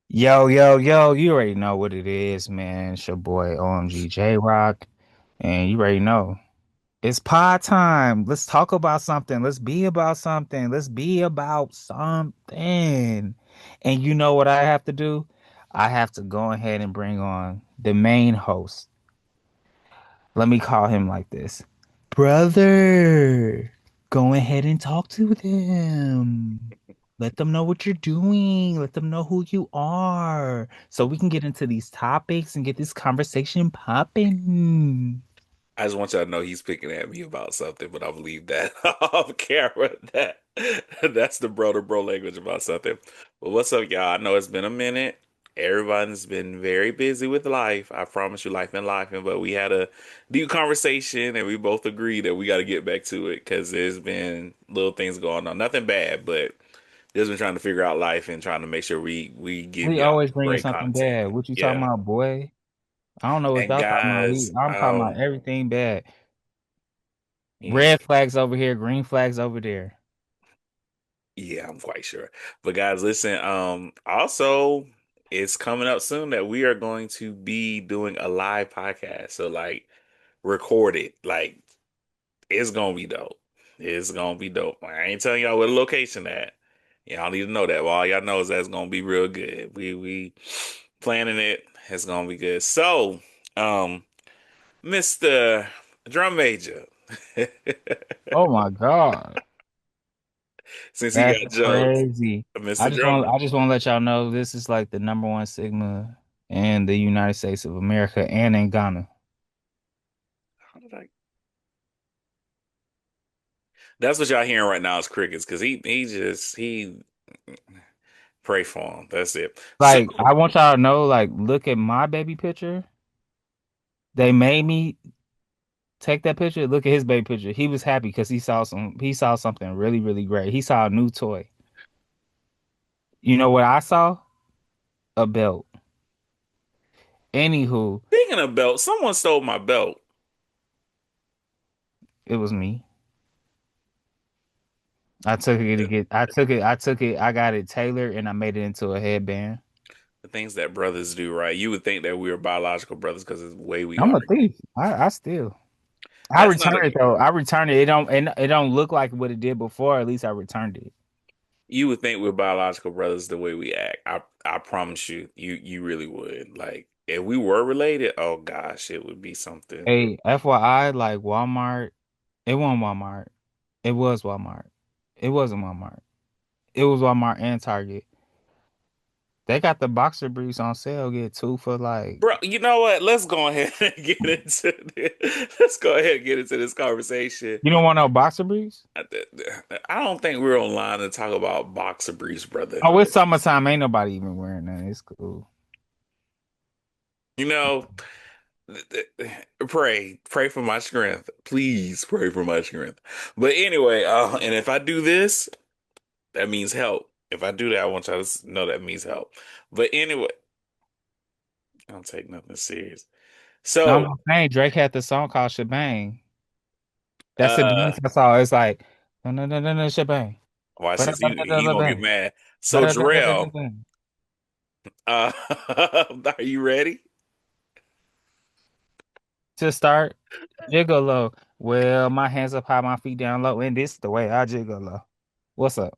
Yo, yo, yo, you already know what it is, man. It's your boy Omg Rock, and you already know. It's pod time. Let's talk about something. Let's be about something. Let's be about something. And you know what I have to do? I have to go ahead and bring on the main host. Let me call him like this. Brother, go ahead and talk to them. Let them know what you're doing. Let them know who you are. So we can get into these topics and get this conversation popping. I just want y'all to know he's picking at me about something, but I'll leave that off camera. That's the bro to bro language about something. But what's up, y'all? I know it's been a minute. Everyone's been very busy with life. I promise you, life and life. But we had a deep conversation, and we both agreed that we got to get back to it because there's been little things going on. Nothing bad, but just been trying to figure out life and trying to make sure we give We y'all always bringing great something content. bad. What you talking Yeah. about, boy? I don't know what And y'all talking about. guys, I'm talking about everything bad. yeah. Red flags over here, green flags over there. Yeah, I'm quite sure. But guys, listen, also it's coming up soon that we are going to be doing a live podcast. So like recorded. Like it's gonna be dope. It's gonna be dope. I ain't telling y'all where the location at. Y'all need to know that. Well, all y'all know is that it's gonna be real good. We planning it. It's gonna be good. So, um, Mr. Drum Major, Oh my God. since he That's got jokes, crazy. Mr. Drum. I just want to let y'all know this is like the number one Sigma in the United States of America and in Ghana. How did I That's what y'all hearing right now is crickets because he pray for him. That's it. So Like, I want y'all to know, like, look at my baby picture. They made me take that picture. Look at his baby picture. He was happy because he saw something really, really great. He saw a new toy. You know what I saw? A belt. Anywho, speaking of belt, someone stole my belt. it was me. I took it, I got it tailored and I made it into a headband. The things that brothers do, right? You would think that we were biological brothers because of the way we I'm are. a thief. I still. I That's not returned a. it though. I returned it. It don't look like what it did before. At least I returned it. You would think we're biological brothers the way we act. I promise you, you really would. Like if we were related, oh gosh, it would be something. Hey, FYI, like Walmart, it wasn't Walmart. It was Walmart. It wasn't Walmart. It was Walmart and Target. They got the boxer briefs on sale. Get two for like. Bro, you know what? Let's go ahead and get into this. Let's go ahead and get into this conversation. You don't want no boxer briefs? I I don't think we're online to talk about boxer briefs, brother. Oh, it's summertime. Ain't nobody even wearing that. It's cool. You know, pray for my strength. Please pray for my strength. But anyway, and if I do this, that means help. If I do that, I want y'all to know that means help. But anyway, I don't take nothing serious. No, So, I'm saying Drake had the song called Shebang. That's the uh, dance I saw. It's like no no no no no Shebang. watch this. He gonna get Ba-da-ba-da-da-da-bang. mad. So, Jarrell, Ba-da-da-da-da-da-bang. uh, are you ready? To start, Gigolo. Well, my hands up high, my feet down low, and this is the way I gigolo. What's up?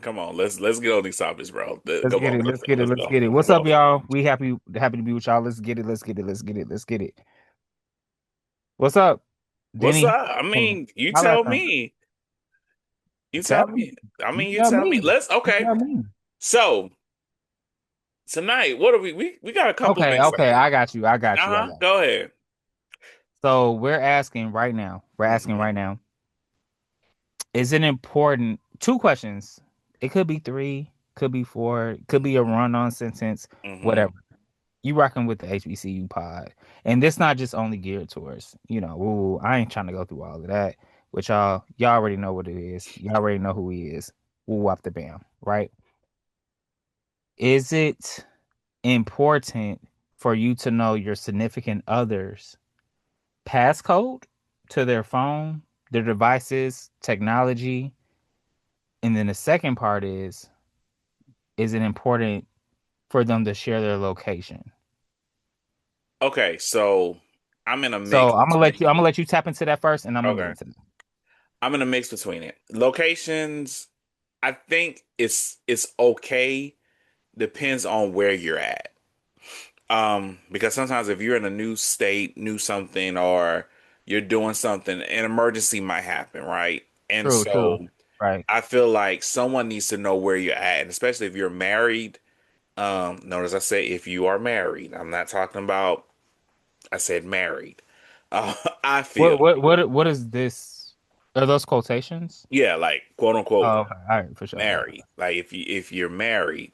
Come on, let's get on these topics, bro. Let's Come get on, it. Let's get it. let's Let's go. get it. Let's What's up, go. y'all? We happy to be with y'all. Let's get it. Let's get it. Let's get it. Let's get it. What's up, What's Denny? up? I mean, you Holla tell at them. me. You Tell tell me. me. I You mean, you tell tell me. me. Let's You okay. tell me. So tonight, what are we got a couple Okay. things. Okay. I got you. I got you. I got you. Go ahead. So we're asking right now. We're asking Hmm. right now. Is it important? Two questions. It could be three, could be four, could be a run-on sentence, Hmm. whatever. You rocking with the HBCU pod, and this not just only geared towards Ooh, I ain't trying to go through all of that. Which y'all already know what it is. Y'all already know who he is. Woo up the bam, right? Is it important for you to know your significant other's passcode to their phone, their devices, technology? And then the second part is it important for them to share their location. Okay, so I'm in a So mix between. I'm gonna let you tap into that first, and I'm gonna get Okay, into that. I'm in a mix between it. Locations, I think it's okay. Depends on where you're at. Because sometimes if you're in a new state, new something, or you're doing something, an emergency might happen, right? And True, true. so Right. I feel like someone needs to know where you're at, and especially if you're married. Notice I say if you are married. I'm not talking about, I said married. Uh, I feel, What is this? Are those quotations? yeah, like quote unquote Oh, okay. All right, for sure. All right. married. Like if you're married,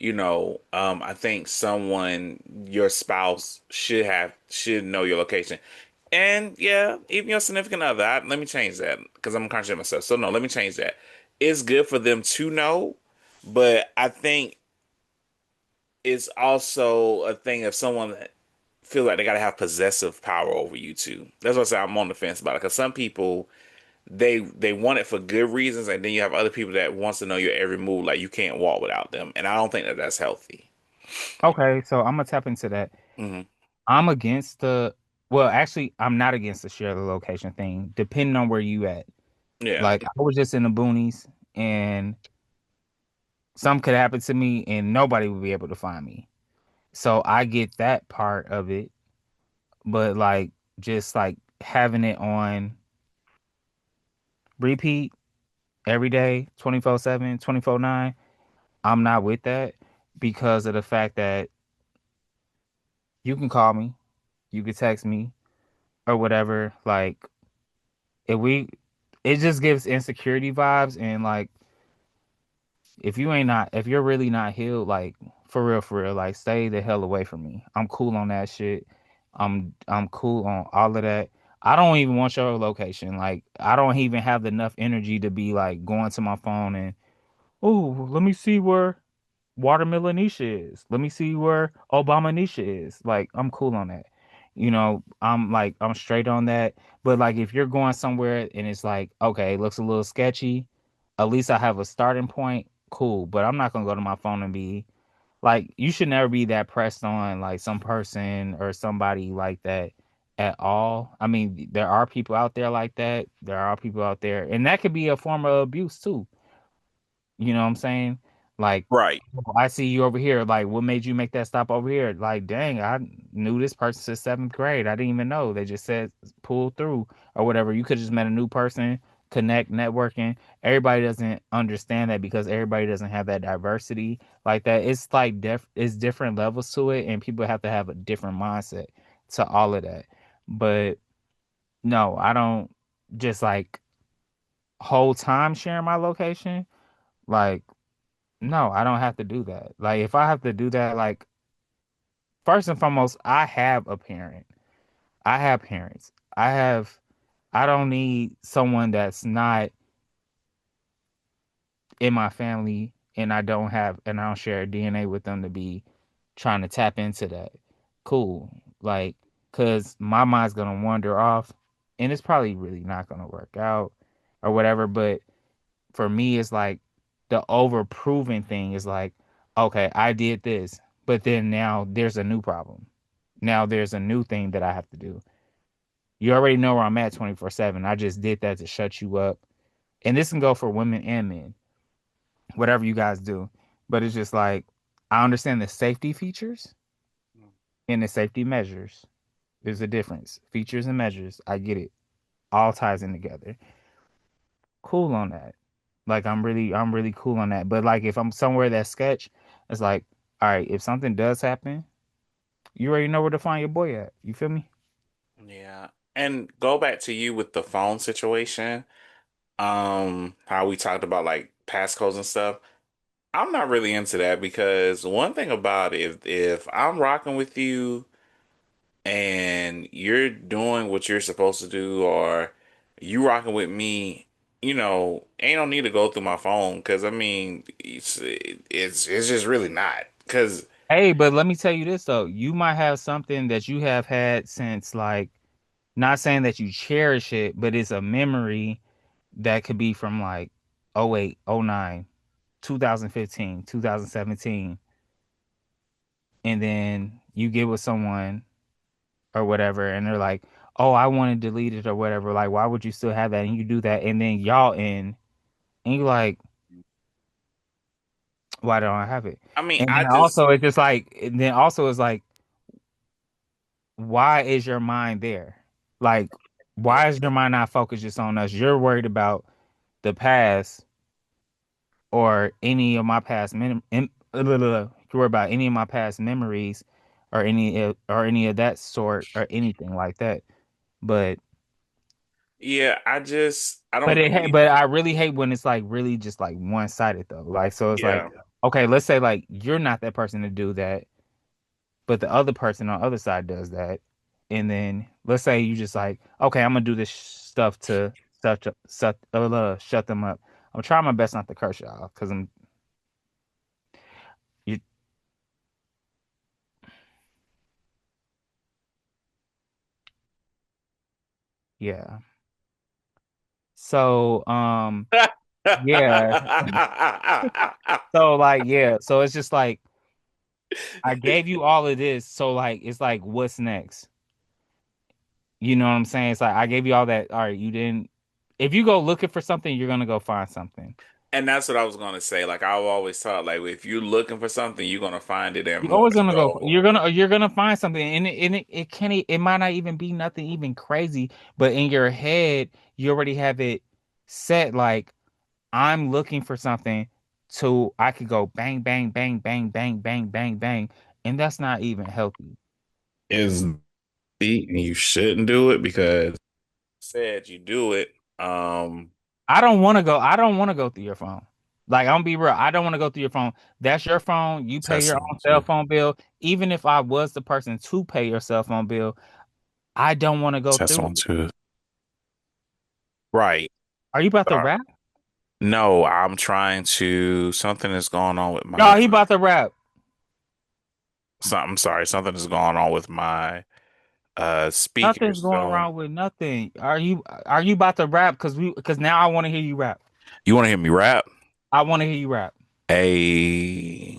I think someone, your spouse should know your location. And yeah, even your significant other. Let me change that because I'm conscious of myself. So no, let me change that. It's good for them to know, but I think it's also a thing of someone that feel like they gotta have possessive power over you too. That's what I say I'm on the fence about it. Because some people they want it for good reasons, and then you have other people that wants to know your every move, like you can't walk without them. And I don't think that that's healthy. Okay, so I'm gonna tap into that. Hmm. I'm against the. Well, actually, I'm not against the share the location thing, depending on where you at. Yeah. Like I was just in the boonies, and something could happen to me, and nobody would be able to find me. So I get that part of it, but like just like having it on repeat every day, 24/7, 24/9, I'm not with that because of the fact that you can call me, you can text me or whatever. Like if we it just gives insecurity vibes and like if you're really not healed, like for real, like stay the hell away from me. I'm cool on that shit. I'm cool on all of that. I don't even want your location. Like I don't even have enough energy to be like going to my phone and oh, let me see where Watermelon Nisha is. Let me see where Obama Nisha is. Like I'm cool on that. I'm straight on that. But like if you're going somewhere and it's like, okay, it looks a little sketchy, at least I have a starting point. Cool. But I'm not gonna go to my phone and be like, you should never be that pressed on like some person or somebody like that at all. I mean, there are people out there like that. There are people out there, and that could be a form of abuse too. You know what I'm saying? Like, Right. "Oh, I see you over here. Like, what made you make that stop over here? Like, dang, I knew this person since seventh grade. I didn't even know. They just said pull through or whatever. You could just met a new person, connect, networking. Everybody doesn't understand that because everybody doesn't have that diversity like that. It's like it's different levels to it, and people have to have a different mindset to all of that. But no, I don't just like whole time sharing my location. Like no, I don't have to do that. Like if I have to do that, like first and foremost, I have a parent. I have parents. I don't need someone that's not in my family and I don't share DNA with them to be trying to tap into that. Cool. Like, cause my mind's gonna wander off and it's probably really not gonna work out or whatever. But for me, it's like the over proving thing is like, okay, I did this, but then now there's a new problem. Now there's a new thing that I have to do. You already know where I'm at 24/7. I just did that to shut you up. And this can go for women and men, whatever you guys do. But it's just like, I understand the safety features and the safety measures. There's a difference. Features and measures. I get it. All ties in together. Cool on that. Like I'm really cool on that. But like if I'm somewhere that's sketch, it's like, all right, if something does happen, you already know where to find your boy at. You feel me? Yeah. And go back to you with the phone situation. How we talked about like passcodes and stuff. I'm not really into that because one thing about it, if I'm rocking with you and you're doing what you're supposed to do, or you rocking with me, ain't no need to go through my phone because I mean, it's just really not because Hey, but let me tell you this though. You might have something that you have had since like not saying that you cherish it, but it's a memory that could be from like oh 08, oh 09, 2015, 2017. and then you get with someone or whatever, and they're like, "Oh, I want to delete it or whatever." Like, why would you still have that? And you do that, and then y'all in, and you like, why don't I have it? I mean, And I then just also it's just like, and then also it's like, why is your mind there? Like, yeah. why is your mind not focused just on us? You're worried about the past or any of my past you're worried about any of my past memories or any of that sort or anything like that. But Yeah, I don't really. but I really hate when it's like really just like one sided though. Like so it's like Yeah, okay, let's say like you're not that person to do that, but the other person on the other side does that, and then let's say you just like okay, I'm gonna do this stuff to shut them up. I'm trying my best not to curse y'all because I'm you yeah. So yeah. So like yeah. So it's just like I gave you all of this. So like it's like what's next? You know what I'm saying? It's like I gave you all that. All right, you didn't. If you go looking for something, you're gonna go find something. and that's what I was gonna say. Like I've always thought, like if you're looking for something, you're gonna find it and You're more always gonna go. so. You're gonna find something, and it can't. It might not even be nothing even crazy, but in your head, you already have it set. Like I'm looking for something, to I could go bang bang bang bang bang bang bang bang, and that's not even healthy. Is beat and you shouldn't do it because said you do it. Um, I don't want to go. I don't want to go through your phone. Like I'm gonna be real. I don't want to go through your phone. That's your phone. You pay Test your one own cell two. phone bill. Even if I was the person to pay your cell phone bill, I don't want to go Test through one it. two. Right. Are you about to Uh, rap? no, I'm trying to. Something is going on with No, my. he about to rap. I'm sorry. Something is going on with my Nothing's speakers. going So wrong with nothing. Are you about to rap? Because now I want to hear you rap. you want to hear me rap? I want to hear you rap. A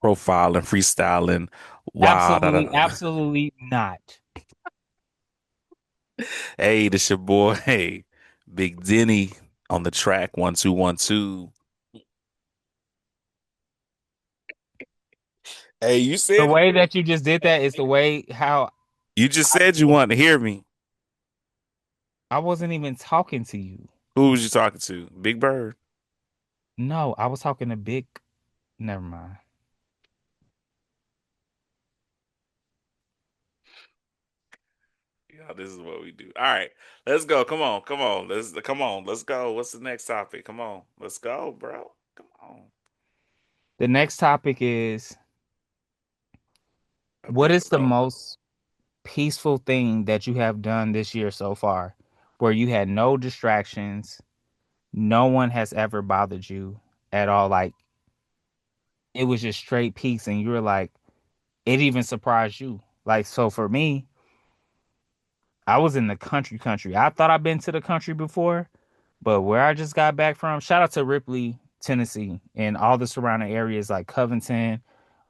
profiling, freestyling. Wow. Da, da, Absolutely, da. absolutely not. Hey, this your boy. Hey, Big Denny on the track. 1 2 1 2. Hey, you The said way that you just did that is the way how you just I said you feel. wanted to hear me. I wasn't even talking to you. Who was you talking to? Big Bird. No, I was talking to Big. Never mind. Yeah, this is what we do. All right, let's go. Come on, come on. Let's go. What's the next topic? Come on, let's go, bro. Come on. The next topic is A what big is the bro. most peaceful thing that you have done this year so far, where you had no distractions, no one has ever bothered you at all. Like it was just straight peace, and you were like, it even surprised you. Like so for me, I was in the country. I thought I'd been to the country before, but where I just got back from, shout out to Ripley, Tennessee, and all the surrounding areas like Covington,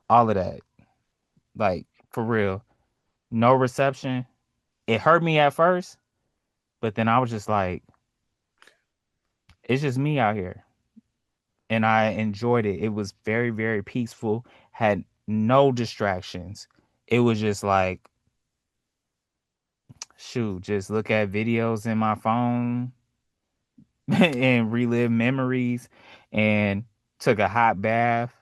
all of that. Like for real, no reception. It hurt me at first, but then I was just like, it's just me out here. And I enjoyed it. It was very, very peaceful, had no distractions. It was just like, shoot, just look at videos in my phone and relive memories and took a hot bath,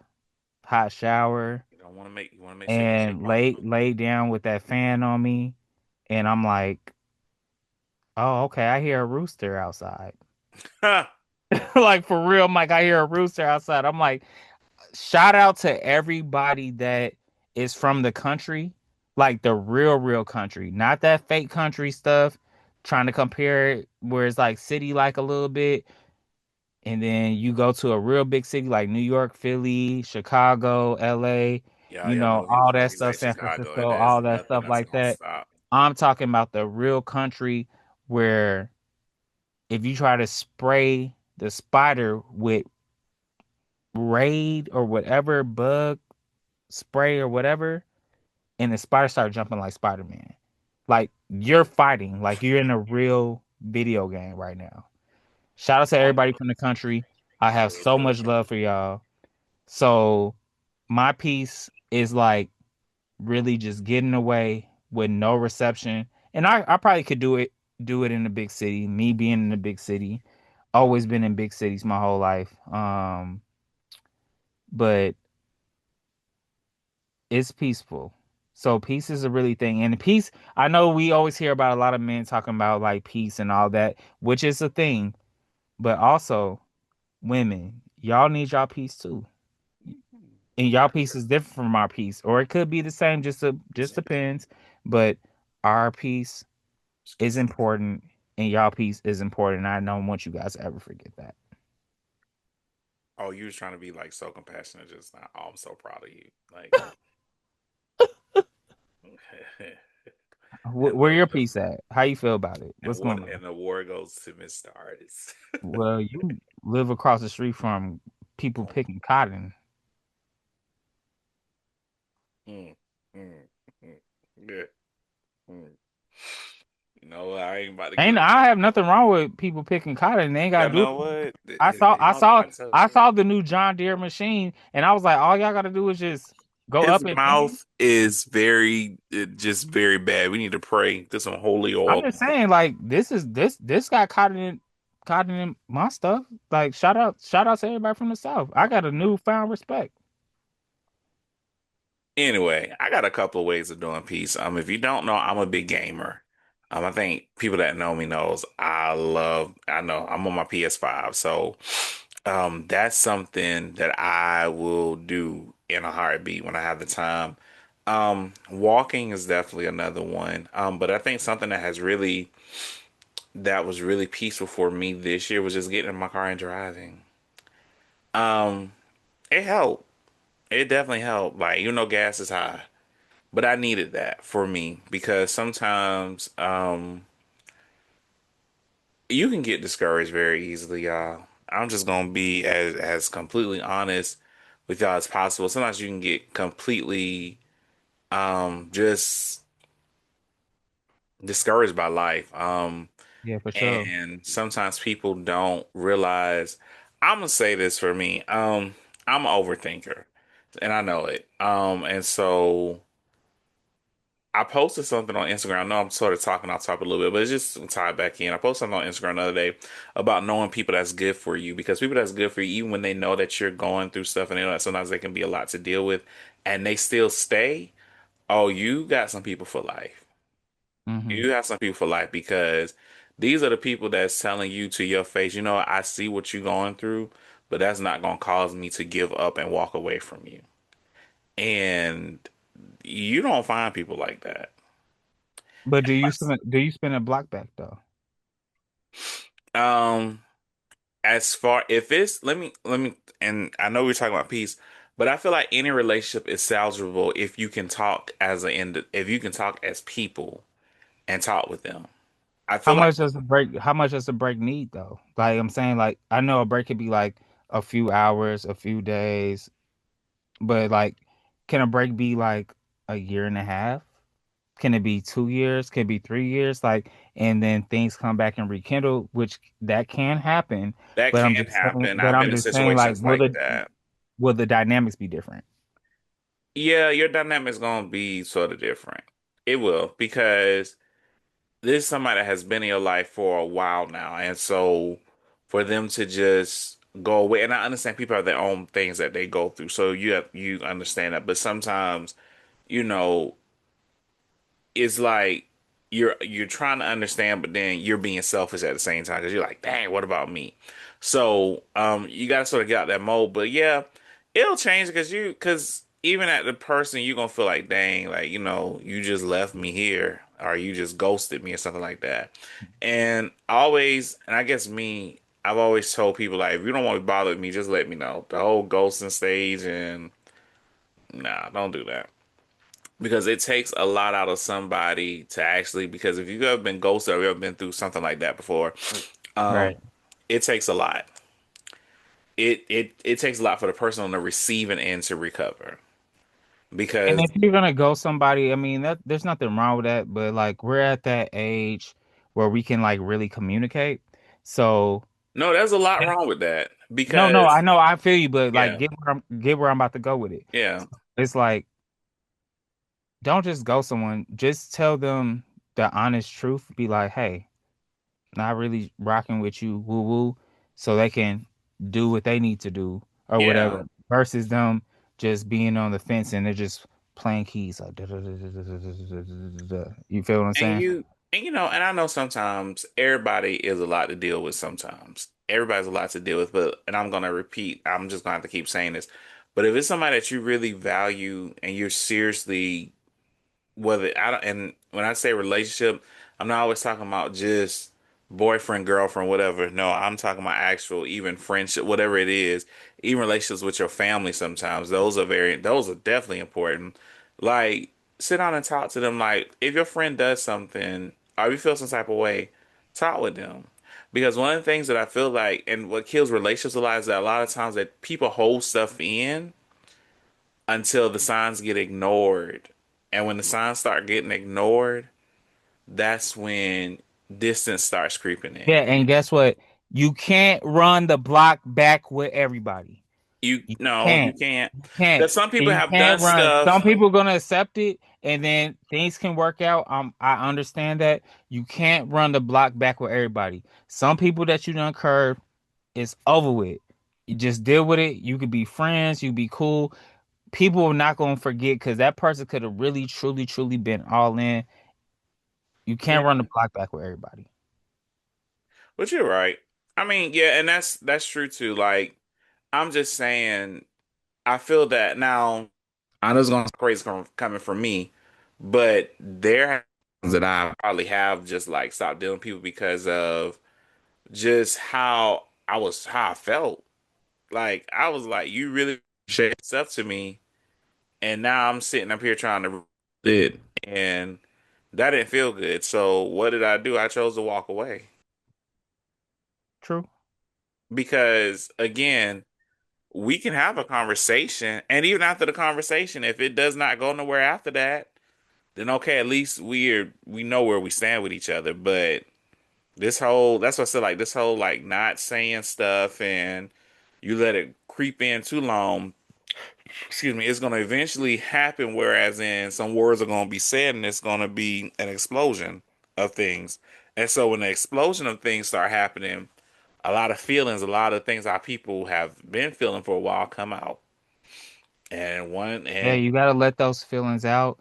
hot shower, You don't want to make. You want to make sure you stay and comfortable. lay down with that fan on me. And I'm like, oh, okay, I hear a rooster outside. Like for real, I'm like, I hear a rooster outside. I'm like, shout out to everybody that is from the country, like the real country, not that fake country stuff. Trying to compare it where it's like city like a little bit, and then you go to a real big city like New York, Philly, Chicago, LA, Y'all know all that he's stuff, like San Chicago, and Francisco, there's all that nothing stuff that's like gonna that. stop. I'm talking about the real country where if you try to spray the spider with Raid or whatever bug spray or whatever, and the spider started jumping like Spider-Man. Like you're fighting, like you're in a real video game right now. Shout out to Um, everybody from the country. I have so much love for y'all. So my piece is like really just getting away with no reception. And I probably could do it in a big city. Me being in a big city, always been in big cities my whole life. But it's peaceful. So peace is a really thing. And peace, I know we always hear about a lot of men talking about like peace and all that, which is a thing. But also women, y'all need y'all peace too. And y'all piece is different from our piece, or it could be the same. Just depends. But our piece is important, and y'all piece is important. And I don't want you guys to ever forget that. oh, you was trying to be like so compassionate just now. Oh, I'm so proud of you. Like, and Where your piece at? How you feel about it? and What's what going on? and the award goes to Mr. Artist. Well, you live across the street from people picking cotton. Mm, mm, mm, yeah. Mm. You know what? I ain't about to get Ain't into I have it. nothing wrong with people picking cotton. They ain't You gotta do know it. what? I His saw I saw mouth so I shut. saw the new John Deere machine, and I was like, all y'all gotta do is just go His up and in. mouth is just very bad. We need to pray. There's some holy I'm oil. just saying, like, this got cotton in my stuff. Like, shout out to everybody from the South. I got a newfound respect. Anyway, I got a couple of ways of doing peace. If you don't know, I'm a big gamer. I think people that know me knows I know I'm on my PS5. So, that's something that I will do in a heartbeat when I have the time. Walking is definitely another one. But I think something that was really peaceful for me this year was just getting in my car and driving. Um, it helped. It definitely helped. Like, gas is high. But I needed that for me because sometimes you can get discouraged very easily, y'all. I'm just gonna be as completely honest with y'all as possible. Sometimes you can get completely just discouraged by life. Yeah, for sure. And sometimes people don't realize I'm gonna say this for me. I'm an overthinker and I know it. And so I posted something on Instagram. I know I'm sort of talking off topic a little bit, but it's just to tie it back in. I posted something on Instagram the other day about knowing people that's good for you because people that's good for you, even when they know that you're going through stuff and they know that sometimes they can be a lot to deal with and they still stay. Oh, you got some people for life. Hmm. You have some people for life because these are the people that's telling you to your face, I see what you're going through, but that's not going to cause me to give up and walk away from you. And you don't find people like that. But do you spend a block back though? Um, as far if it's let me and I know we're talking about peace, but I feel like any relationship is salvageable if you can talk if you can talk as people and talk with them. I feel like How much does a break need though? Like I'm saying, like I know a break could be like a few hours, a few days, but like can a break be like a year and a half? Can it be 2 years? Can it be 3 years? Like, and then things come back and rekindle, which that can happen. that But can I'm just saying, happen. I've been in like, situations like that. will the dynamics be different? Yeah, your dynamic's gonna be sort of different. It will because this is somebody that has been in your life for a while now, and so for them to just go away, and I understand people have their own things that they go through, so you understand that, but sometimes, you know, it's like you're trying to understand, but then you're being selfish at the same time because you're like, dang, what about me? So you gotta sort of get out that mode. But yeah, it'll change because even at the person you're gonna feel like, dang, like you just left me here or you just ghosted me or something like that. And I guess me, I've always told people like, if you don't want to bother with me, just let me know. The whole ghosting stage and nah, don't do that because it takes a lot out of somebody to actually because if you've ever been ghosted or you've ever been through something like that before, um, Right. it takes a lot. It takes a lot for the person on the receiving end to recover. And because if you're gonna go somebody, I mean that there's nothing wrong with that, but like we're at that age where we can like really communicate. So no, there's a lot wrong with that no, I because know I feel you, but like yeah, get where I'm about to go with it. yeah, It's like don't just go someone, just tell them the honest truth. Be like, hey, not really rocking with you, woo woo, so they can do what they need to do or yeah. whatever. Versus them just being on the fence and they're just playing keys like da, da, da, da, da, da, da, da, da, da. You feel what I'm And saying? and I know sometimes everybody is a lot to deal with sometimes. Everybody's a lot to deal with, but and I'm gonna repeat, I'm just gonna have to keep saying this. But if it's somebody that you really value and you're seriously whether I don't, and when I say relationship, I'm not always talking about just boyfriend, girlfriend, whatever. No, I'm talking about actual, even friendship, whatever it is, even relationships with your family sometimes. Those are definitely important. Like, sit down and talk to them. Like, if your friend does something, or you feel some type of way, talk with them. Because one of the things that I feel like, and what kills relationships a lot is that a lot of times that people hold stuff in until the signs get ignored. And when the signs start getting ignored, that's when distance starts creeping in. Yeah, and guess what? You can't run the block back with everybody. You You no, you can't. can't. You can't. Because some And people you have done can't run. Some stuff. people gonna accept it and then things can work out. I understand that. You can't run the block back with everybody. Some people that you done curved, it's over with. You just deal with it. You could be friends, you be cool. People are not gonna forget because that person could have really, truly, truly been all in. You can't run Yeah, the block back with everybody. but you're right. I mean, yeah, and that's true too. Like, I'm just saying, I feel that now. I know it's gonna sound crazy coming from me, but there are times that I probably have just like stopped dealing with people because of just how I felt. Like I was like, you really shared stuff to me, and now I'm sitting up here trying to it, and that didn't feel good. So what did I do? I chose to walk away True. because again, we can have a conversation, and even after the conversation, if it does not go nowhere after that, then okay, at least we know where we stand with each other. But that's what I said, like this whole like not saying stuff and you let it creep in too long, excuse me, it's going to eventually happen. Whereas in some words are going to be said, and it's going to be an explosion of things. And so when the explosion of things start happening, a lot of feelings, a lot of things our people have been feeling for a while come out. And one Yeah, and you gotta let those feelings out.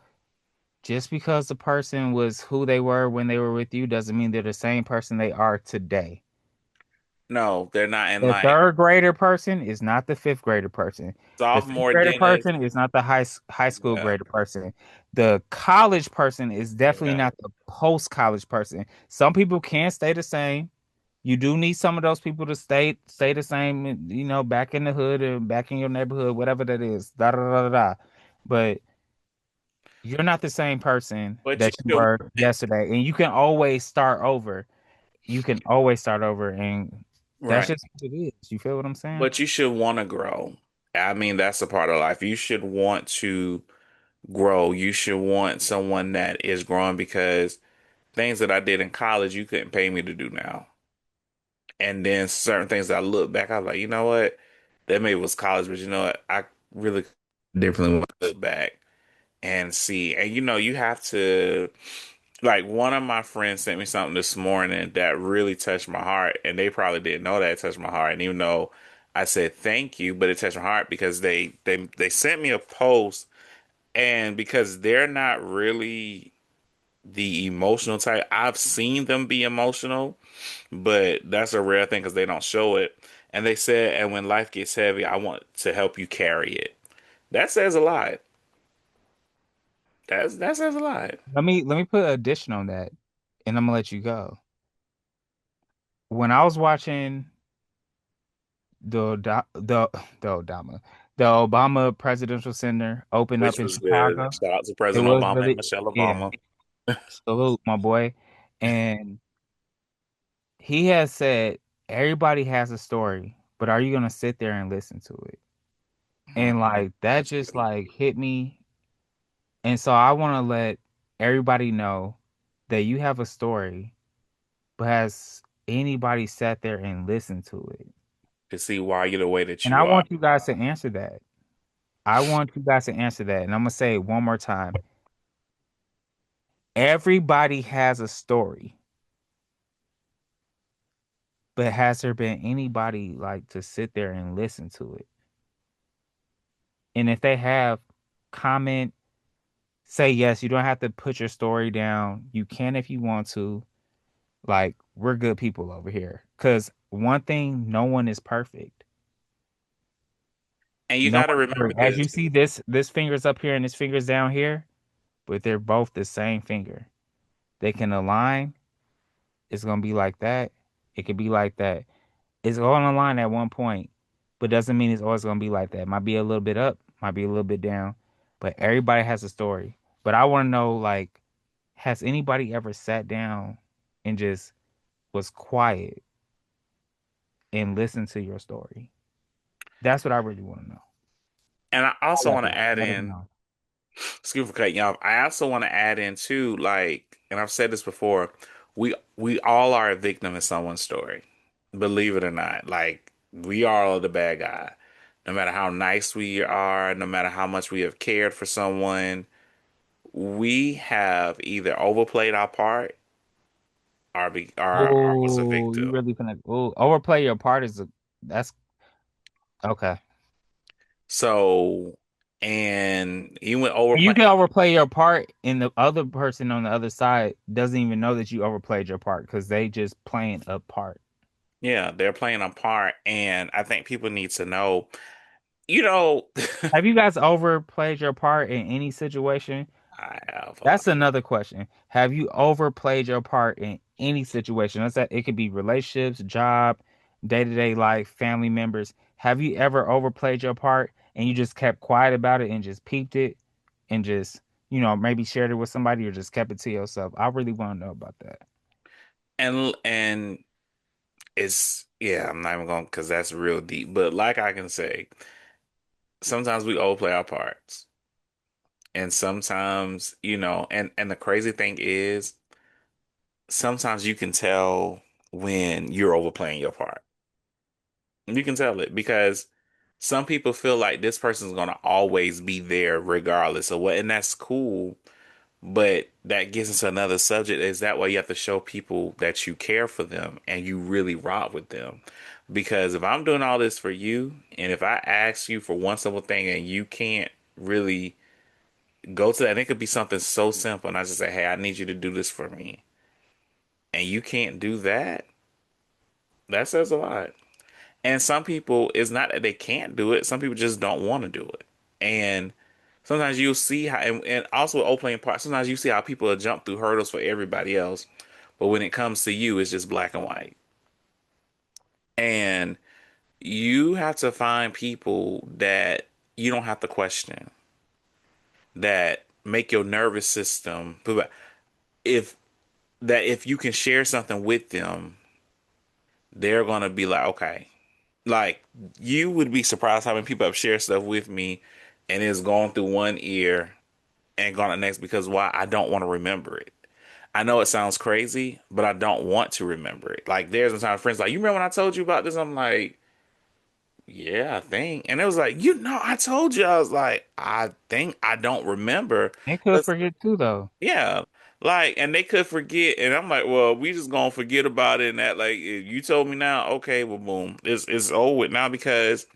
Just because the person was who they were when they were with you doesn't mean they're the same person they are today. no, they're not in The like third grader person is not the fifth grader person. The fifth sophomore grader dentist. person is not the high school Yeah, grader person. The college person is definitely yeah. not the post college person. Some people can stay the same. You do need some of those people to stay the same, you know, back in the hood or back in your neighborhood, whatever that is. Da da da da. Da. But you're not the same person But you that you should were yesterday, and you can always start over. You can always start over, and that's right. just what it is. You feel what I'm saying? But you should want to grow. I mean, that's a part of life. You should want to grow. You should want someone that is growing because things that I did in college, you couldn't pay me to do now. And then certain things that I look back, I was like, you know what? That maybe was college, but you know what? I really differently want to look back and see. And you have to, like, one of my friends sent me something this morning that really touched my heart, and they probably didn't know that it touched my heart. And even though I said thank you, but it touched my heart because they sent me a post, and because they're not really the emotional type, I've seen them be emotional, but that's a rare thing because they don't show it. And they said, and when life gets heavy, I want to help you carry it. That says a lot. That says a lot. Let me put an addition on that, and I'm gonna let you go. When I was watching the Obama Presidential Center open up Which in was good. Chicago, Shout out to it President was Obama and really Michelle yeah. Obama. Salute, my boy. And he has said everybody has a story, but are you gonna sit there and listen to it? And like that That's just good. like hit me. And so I want to let everybody know that you have a story, but has anybody sat there and listened to it? to see why you're the way that And I you are. want you guys to answer that. I want you guys to answer that. And I'm going to say it one more time. Everybody has a story, but has there been anybody like to sit there and listen to it? And if they have, comment, say yes. You don't have to put your story down. You can if you want to. Like, we're good people over here. Because one thing, no one is perfect. And you No got to one's remember perfect. As this. you see this finger's up here and this finger's down here, but they're both the same finger. They can align. It's gonna be like that. It could be like that. It's on a line at one point, but doesn't mean it's always gonna be like that. Might be a little bit up, might be a little bit down, but everybody has a story. But I want to know, like, has anybody ever sat down and just was quiet and listened to your story? That's what I really want to know. And I also want to add Let us in, know. excuse me for cutting you off. I also want to add in too, like, and I've said this before, we all are a victim in someone's story. Believe it or not. Like, we are the bad guy. No matter how nice we are, no matter how much we have cared for someone, we have either overplayed our part or was a Oh, you victim. really gonna overplay your part is that's okay. So, and even with You can overplaying, overplay your part, and the other person on the other side doesn't even know that you overplayed your part because they just playing a part. yeah, they're playing a part. And I think people need to know, you know, Have you guys overplayed your part in any situation? I have a lot. That's another question. Have you overplayed your part in any situation? That's that it could be relationships, job, day-to-day life, family members. Have you ever overplayed your part and you just kept quiet about it and just peeped it and just, maybe shared it with somebody or just kept it to yourself? I really want to know about that. And it's, yeah, I'm not even going because that's real deep. But like I can say, sometimes we overplay our parts. And sometimes, and the crazy thing is sometimes you can tell when you're overplaying your part. You can tell it because some people feel like this person's going to always be there regardless of what, and that's cool. But that gets into another subject. Is that why you have to show people that you care for them and you really rock with them? Because if I'm doing all this for you, and if I ask you for one simple thing and you can't really go to that, and it could be something so simple, and I just say, hey, I need you to do this for me, and you can't do that, that says a lot. And some people, it's not that they can't do it. Some people just don't want to do it. And sometimes you'll see how, and also with old playing part, sometimes you see how people will jump through hurdles for everybody else. But when it comes to you, it's just black and white. And you have to find people that you don't have to question, that make your nervous system, if if you can share something with them, they're going to be like, okay. Like, you would be surprised how many people have shared stuff with me and it's gone through one ear and gone to the next because why? I don't want to remember it. I know it sounds crazy, but I don't want to remember it. Like, there's sometimes friends like, you remember when I told you about this? I'm like, yeah, I think. And it was like, I told you. I was like, I think I don't remember. They could 'Cause, forget too, though. yeah, like, and they could forget. And I'm like, well, we just gonna forget about it. And that, like, if you told me now, okay, well, boom, it's over with now because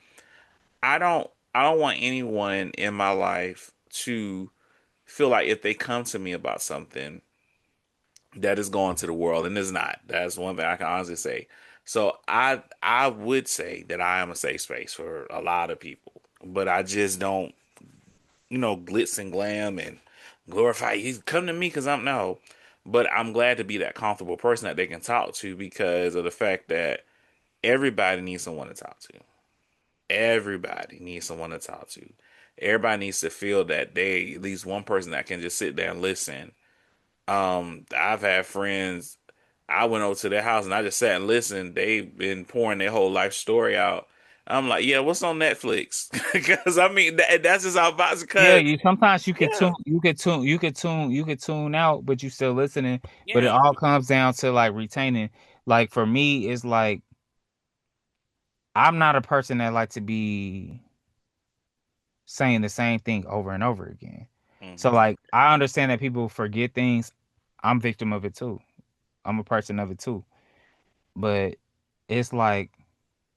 I don't want anyone in my life to feel like if they come to me about something that is going to the world and it's not. That's one thing I can honestly say. So I would say that I am a safe space for a lot of people, but I just don't, glitz and glam and glorify you. Come to me because I'm no. But I'm glad to be that comfortable person that they can talk to because of the fact that everybody needs someone to talk to. Everybody needs someone to talk to. Everybody needs to feel that they at least one person that can just sit there and listen. I've had friends. I went over to their house and I just sat and listened. They've been pouring their whole life story out. I'm like, yeah, what's on Netflix? Because I mean, that's just how box. Yeah, Because you sometimes yeah, you could tune out, but you still listening. But it yeah. all comes down to like retaining. Like for me, it's like I'm not a person that like to be saying the same thing over and over again. So Hmm. like I understand that people forget things. I'm victim of it too. I'm a person of it too. But it's like,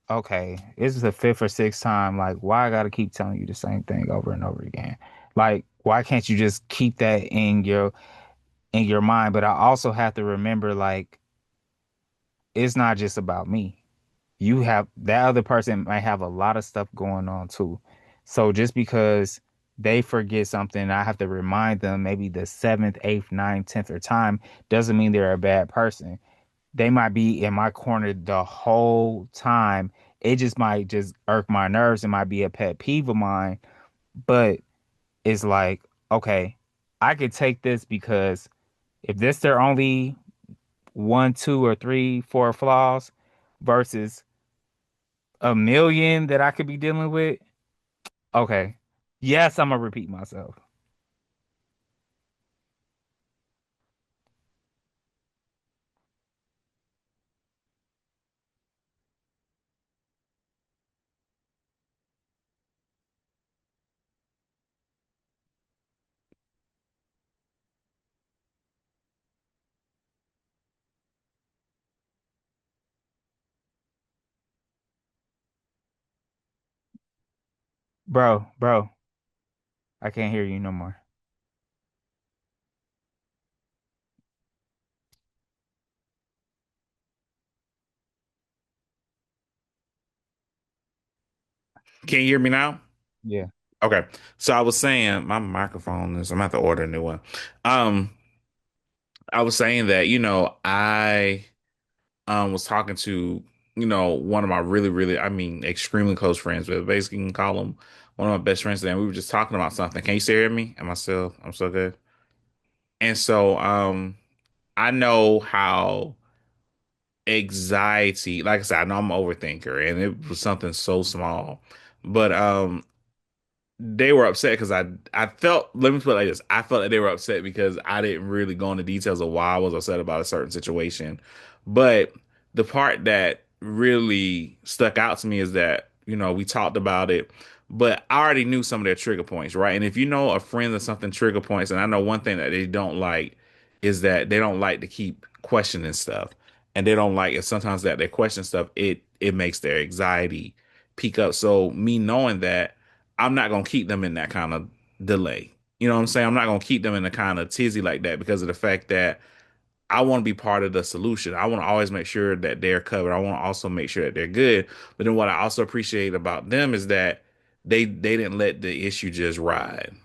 okay, this is the fifth or sixth time. Like, why I gotta keep telling you the same thing over and over again? Like, why can't you just keep that in your mind? But I also have to remember, like, it's not just about me. You have that other person might have a lot of stuff going on too. So just because they forget something, I have to remind them maybe the seventh, eighth, ninth, tenth or time doesn't mean they're a bad person. They might be in my corner the whole time. It just might just irk my nerves. It might be a pet peeve of mine, but it's like, okay, I could take this because if this their only one, two, or three, four flaws versus a million that I could be dealing with, okay. Yes, I'm gonna repeat myself. Bro, I can't hear you no more. Can you hear me now? Yeah. Okay. So I was saying my microphone is. I'm gonna have to order a new one. Um, I was saying that I was talking to one of my really really I mean extremely close friends, but basically you can call him one of my best friends. And we were just talking about something. Can you still hear me? I'm so good. And so I know how anxiety, like I said, I know I'm an overthinker, and it was something so small, but they were upset because I felt, let me put it like this, I felt like they were upset because I didn't really go into details of why I was upset about a certain situation. But the part that really stuck out to me is that we talked about it, but I already knew some of their trigger points, right? And if you know a friend or something trigger points, and I know one thing that they don't like is that they don't like to keep questioning stuff, and they don't like it sometimes that they question stuff, it makes their anxiety peak up. So me knowing that, I'm not gonna keep them in that kind of delay. You know what I'm saying? I'm not gonna keep them in a kind of tizzy like that because of the fact that I want to be part of the solution. I want to always make sure that they're covered. I want to also make sure that they're good. But then what I also appreciate about them is that they didn't let the issue just ride,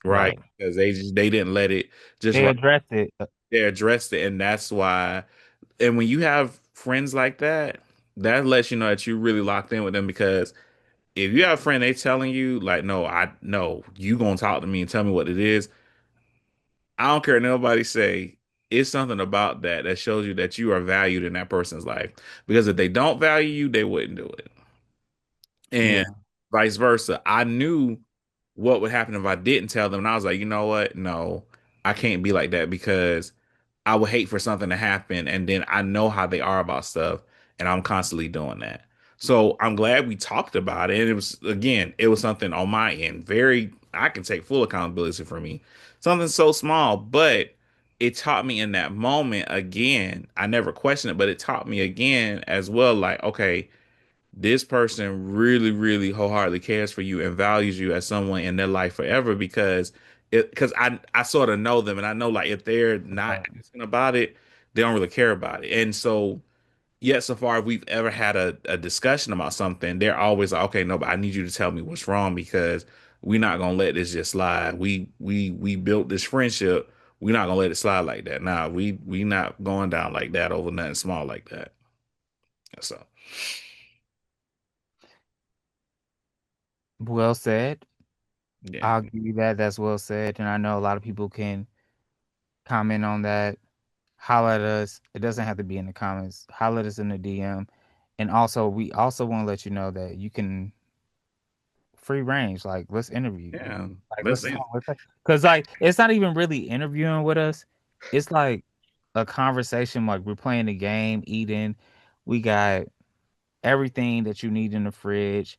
right? Right. Because they didn't let it just They ride. addressed it. They addressed it, and that's why. And when you have friends like that, that lets you know that you really locked in with them because if you have a friend they telling you like no I no you gonna talk to me and tell me what it is, I don't care what nobody say, it's something about that shows you that you are valued in that person's life, because if they don't value you they wouldn't do it, and Yeah. vice versa. I knew what would happen if I didn't tell them, and I was like, you know what, no, I can't be like that because I would hate for something to happen, and then I know how they are about stuff, and I'm constantly doing that. So I'm glad we talked about it. And it was, again, it was something on my end. Very, I can take full accountability for me. Something so small, but it taught me in that moment again. I never questioned it, but it taught me again as well. Like, okay, this person really, really wholeheartedly cares for you and values you as someone in their life forever because I sort of know them, and I know like if they're not Right. asking about it, they don't really care about it. And so yet so far if we've ever had a discussion about something, they're always like, okay, no, but I need you to tell me what's wrong because we're not gonna let this just slide. We built this friendship. We're not gonna let it slide like that. Nah, we not going down like that over nothing small like that. So Well said. yeah. I'll give you that. That's well said. And I know a lot of people can comment on that. Holler at us. It doesn't have to be in the comments. Holler at us in the DM And also, we also want to let you know that you can free range. Like, let's interview. Yeah, Like, let's listen. talk. Because, like, it's not even really interviewing with us. It's like a conversation. Like, we're playing the game, eating. We got everything that you need in the fridge.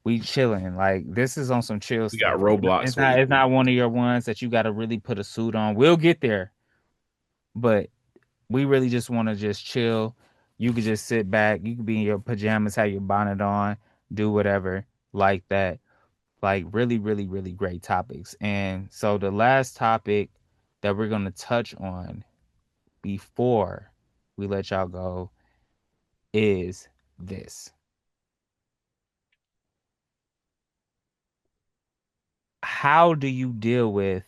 We chilling. Like, this is on some chill We got stuff. Roblox It's for not. you. It's not one of your ones that you got to really put a suit on. We'll get there, but we really just want to just chill. You could just sit back. You could be in your pajamas, have your bonnet on, do whatever like that. Like really, really, really great topics. And so the last topic that we're gonna touch on before we let y'all go is this. How do you deal with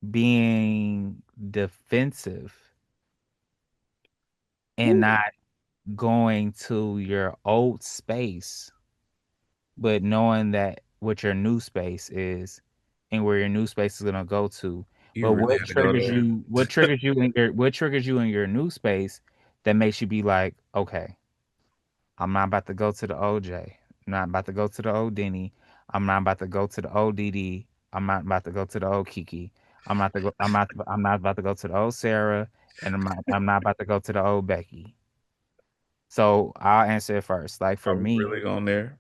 being defensive and Ooh. not going to your old space, but knowing that what your new space is and where your new space is gonna go to. You But really what had to go triggers there. you? What triggers you in your new space that makes you be like, okay, I'm not about to go to the OJ. I'm not about to go to the old Denny. I'm not about to go to the old DD. I'm not about to go to the old Kiki. I'm not to go. I'm not about to go to the old Sarah, and I'm not about to go to the old Becky. So I'll answer it first. Like for I'm me, really going there.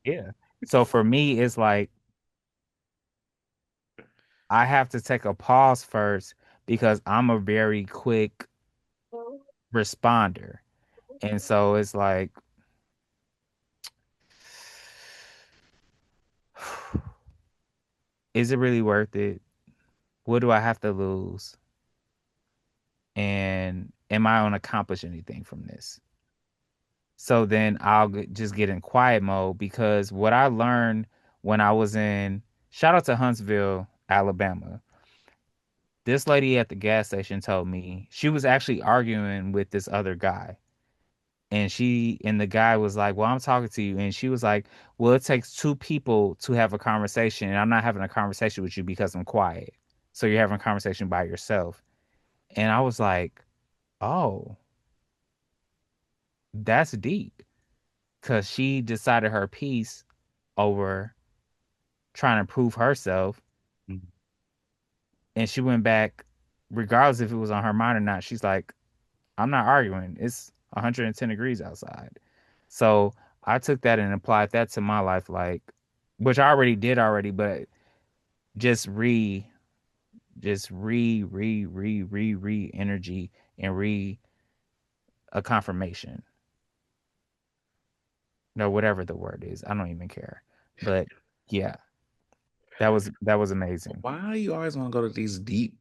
yeah. So for me, it's like I have to take a pause first because I'm a very quick responder. And so it's like, is it really worth it? What do I have to lose? And am I going to accomplish anything from this? So then just get in quiet mode because what I learned when I was in, shout out to Huntsville, Alabama. This lady at the gas station told me she was actually arguing with this other guy. And the guy was like, well, I'm talking to you. And she was like, well, it takes two people to have a conversation, and I'm not having a conversation with you because I'm quiet, so you're having a conversation by yourself. And I was like, oh, that's deep, because she decided her piece over trying to prove herself, Mhm. and she went back regardless if it was on her mind or not. She's like, I'm not arguing, it's 110 degrees outside. So I took that and applied that to my life, like, which I already did already, but just re energy and re a confirmation. No, whatever the word is, I don't even care. But yeah, that was amazing. Why you always want to go to these deep,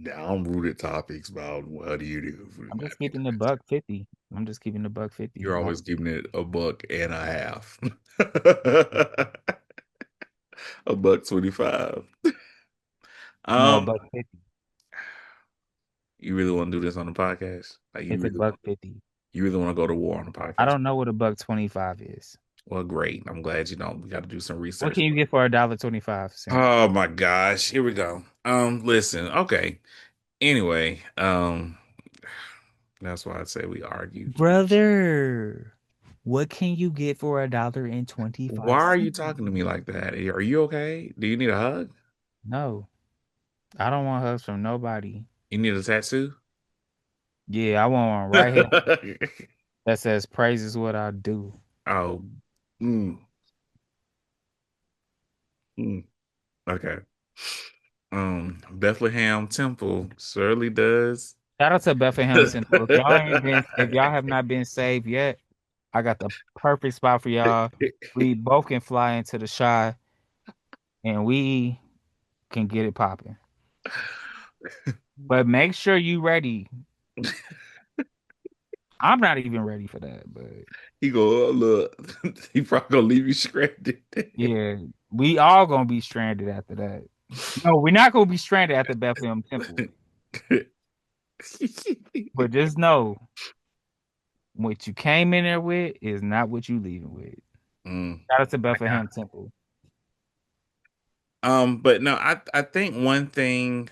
down-rooted topics about what do you do for I'm the just happy keeping the defense? buck 50. I'm just keeping the buck 50. You're Like, always keeping it a buck and a half. A buck 25. no, a Um, buck 50. you really want to do this on the podcast? Like It's a buck 50. you really want to go to war on the I podcast? don't know what a buck 25 is. Well, great. I'm glad you don't. We got to do some What research. can you get for $1.25? Oh my gosh. Here we go. Listen, okay. Anyway, that's why I'd say we argue too much. Brother, what can you get for Why are you $1.25? talking to me like that? Are you okay? Do you need a hug? No, I don't want hugs from nobody. You need a tattoo? Yeah, I want one right here that says praise is what I do. Oh, mm, mm, okay. Bethlehem Temple certainly does. Shout out to Bethlehem Temple. If y'all have not been saved yet, I got the perfect spot for y'all. We both can fly into the shy and we can get it popping. But make sure you ready. I'm not even ready for that, but He go, oh, look, he probably gonna leave you stranded. yeah, we all gonna be stranded after that. No, we're not gonna be stranded at the Bethlehem Temple. But just know what you came in there with is not what you leaving with. Shout out to I got Bethlehem Temple. but no, I think one thing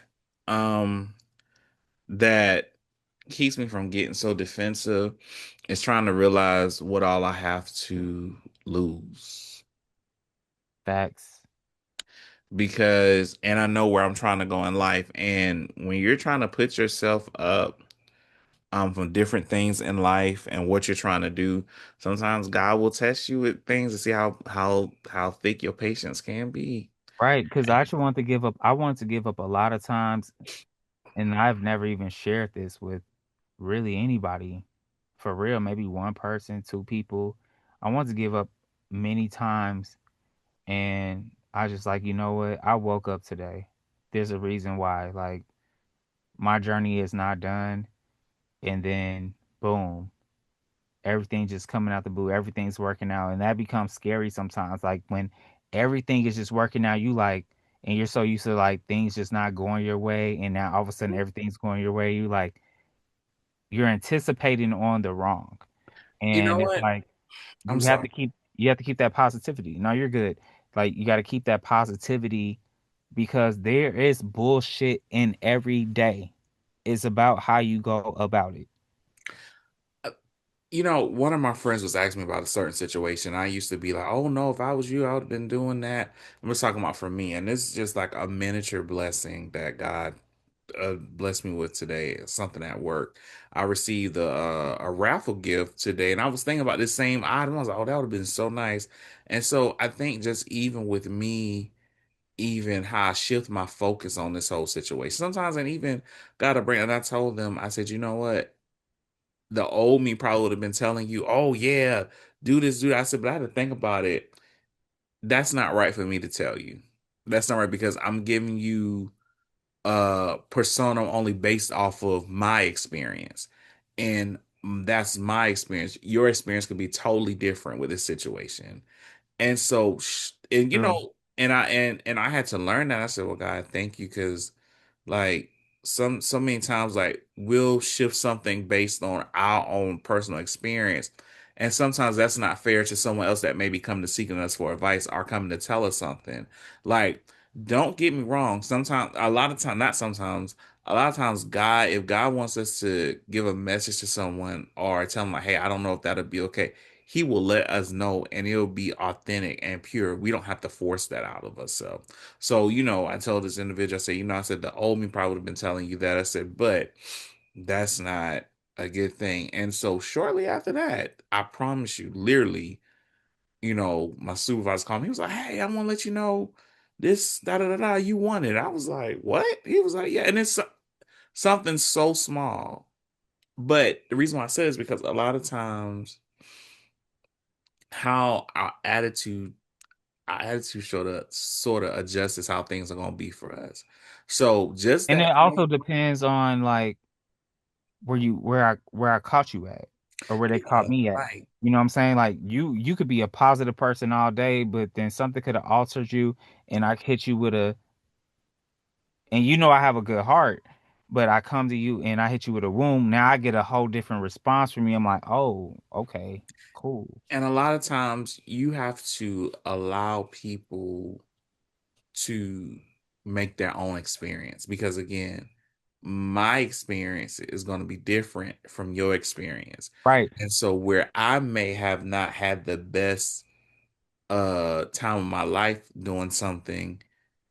um that keeps me from getting so defensive is trying to realize what all I have to lose. Facts. Because, and I know where I'm trying to go in life. And when you're trying to put yourself up from different things in life and what you're trying to do, sometimes God will test you with things to see how thick your patience can be. Right, because I actually want to give up. I wanted to give up a lot of times, and I've never even shared this with really anybody. For real, maybe one person, two people. I wanted to give up many times, and I just like, you know what? I woke up today. There's a reason why. Like my journey is not done, and then boom, everything just coming out the blue. Everything's working out, and that becomes scary sometimes. Like when everything is just working out, you like, and you're so used to like things just not going your way, and now all of a sudden everything's going your way. You like you're anticipating on the wrong, You know and it's what? like I'm sorry. you have to keep that positivity. No, you're good. Like you got to keep that positivity because there is bullshit in every day. It's about how you go about it. Uh, one of my friends was asking me about a certain situation. I used to be like, "Oh no, if I was you, I would have been doing that." I'm just talking about for me, and this is just like a miniature blessing that God blessed me with today. Something at work. I received a raffle gift today, and I was thinking about this same item. I was like, "Oh, that would have been so nice." And so I think just even with me, even how I shift my focus on this whole situation. Sometimes, and even got to bring. And I told them, I said, "You know what? The old me probably would have been telling you, oh yeah, do this, do that." I said, but I had to think about it. That's not right for me to tell you. That's not right because I'm giving you a persona only based off of my experience. And that's my experience. Your experience could be totally different with this situation. And so, and True. and I had to learn that. I said, "Well, God, thank you," because like so many times, like we'll shift something based on our own personal experience, and sometimes that's not fair to someone else that may be coming to seeking us for advice or coming to tell us something. Like, don't get me wrong. Sometimes, a lot of time, not sometimes. A lot of times, God, if God wants us to give a message to someone or tell them like, "Hey, I don't know if that'll be okay," He will let us know and it'll be authentic and pure. We don't have to force that out of us. So, I told this individual, I said, I said, the old me probably would have been telling you that. I said, but that's not a good thing. And so shortly after that, I promise you, literally, my supervisor called me. He was like, "Hey, I want to let you know this, da da da da, you won it." I was like, "What?" He was like, "Yeah." And it's something so small. But the reason why I said it is because a lot of times how our attitude sort of adjusts how things are gonna be for us. So just And that, it also depends on like where I caught you at or where they caught yeah, me at. right. You know what I'm saying? Like you could be a positive person all day, but then something could have altered you and I hit you with a and you know I have a good heart, but I come to you and I hit you with a wound. Now I get a whole different response from you. I'm like, oh, okay, cool. And a lot of times you have to allow people to make their own experience because again, my experience is going to be different from your experience. Right. And so where I may have not had the best time of my life doing something,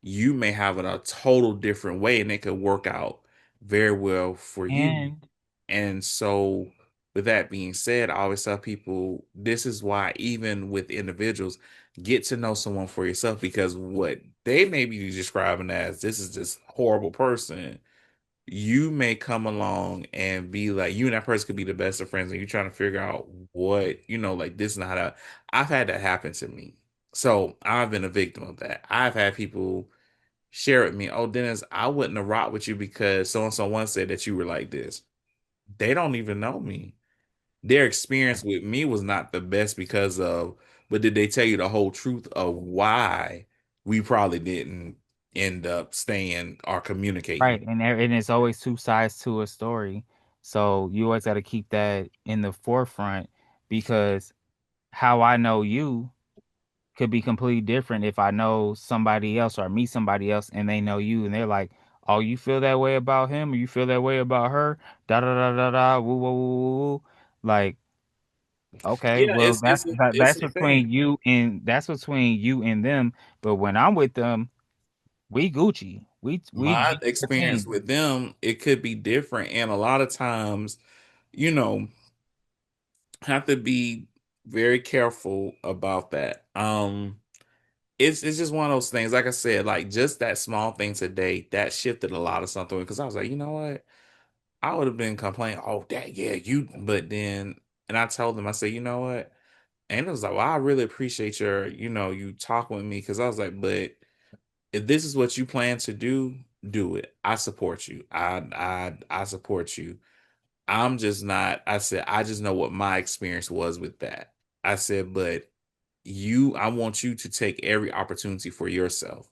you may have it a total different way and it could work out very well for you. And And so with that being said, I always tell people this is why even with individuals, get to know someone for yourself because what they may be describing as this is this horrible person, you may come along and be like you and that person could be the best of friends and you're trying to figure out what like this is not how I've had that happen to me. So I've been a victim of that. I've had people share with me, "Oh, Dennis, I wouldn't have rocked with you because so and so once said that you were like this." They don't even know me. Their experience with me was not the best because of, but did they tell you the whole truth of why we probably didn't end up staying or communicating? right, and it's always two sides to a story. So you always got to keep that in the forefront because how I know you could be completely different if I know somebody else or meet somebody else and they know you and they're like, Oh, you feel that way about him, or you feel that way about her? Da da da da da. Woo woo woo woo. Woo. Like, okay, Yeah, well, it's that's a thing. between you and them. But when I'm with them, we Gucci. We My do the experience thing. with them, it could be different, and a lot of times, you know, have to be very careful about that. It's just one of those things. Like I said, like just that small thing today that shifted a lot of something because I was like, you know what? I would have been complaining, oh, that, yeah, you, but then, and I told them, I said, you know what? And it was like, well, I really appreciate your, you talking with me because I was like, but if this is what you plan to do, do it. I support you. I support you. I'm just not, I said, I just know what my experience was with that. I said, but I want you to take every opportunity for yourself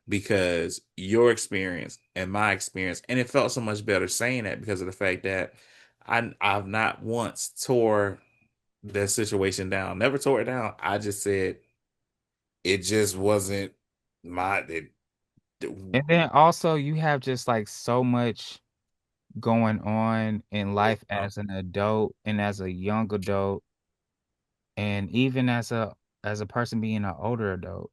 because your experience and my experience, and it felt so much better saying that because of the fact that I've not once tore the situation down, never tore it down. I just said it just wasn't my, And then also you have just like so much going on in life as an adult and as a young adult and even as a person being an older adult.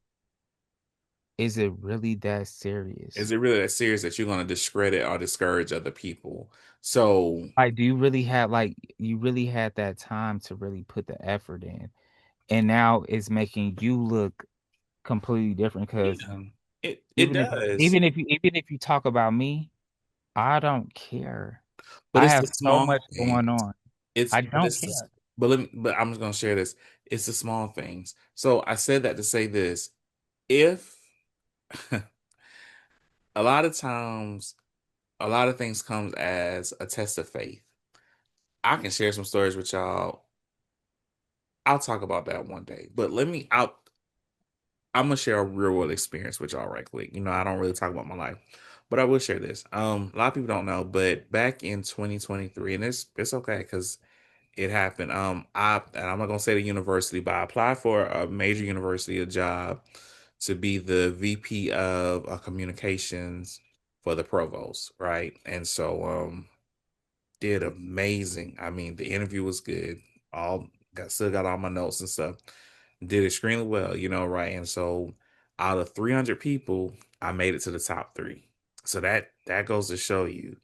Is it really that is serious? it really that serious that you're going to discredit or discourage other people? So, Like, do you really have like you really had that time to really put the effort in, and now it's making you look completely different because yeah, it does. even if you talk about me, I don't care. But I it's have the so small much things. going on. It's I but don't it's just, care. but I'm just gonna share this. It's the small things. So I said that to say this. If a lot of times a lot of things comes as a test of faith. I can share some stories with y'all. I'll talk about that one day. But I'm gonna share a real world experience with y'all right quick. I don't really talk about my life. But I will share this. A lot of people don't know, but back in 2023, and it's okay because it happened. And I'm not gonna say the university, but I applied for a major university, a job to be the VP of communications for the provost, right? And so, did amazing. I mean, the interview was good. Still got all my notes and stuff. Did extremely well, right? And so, out of 300 people, I made it to the top three. So that goes to show you.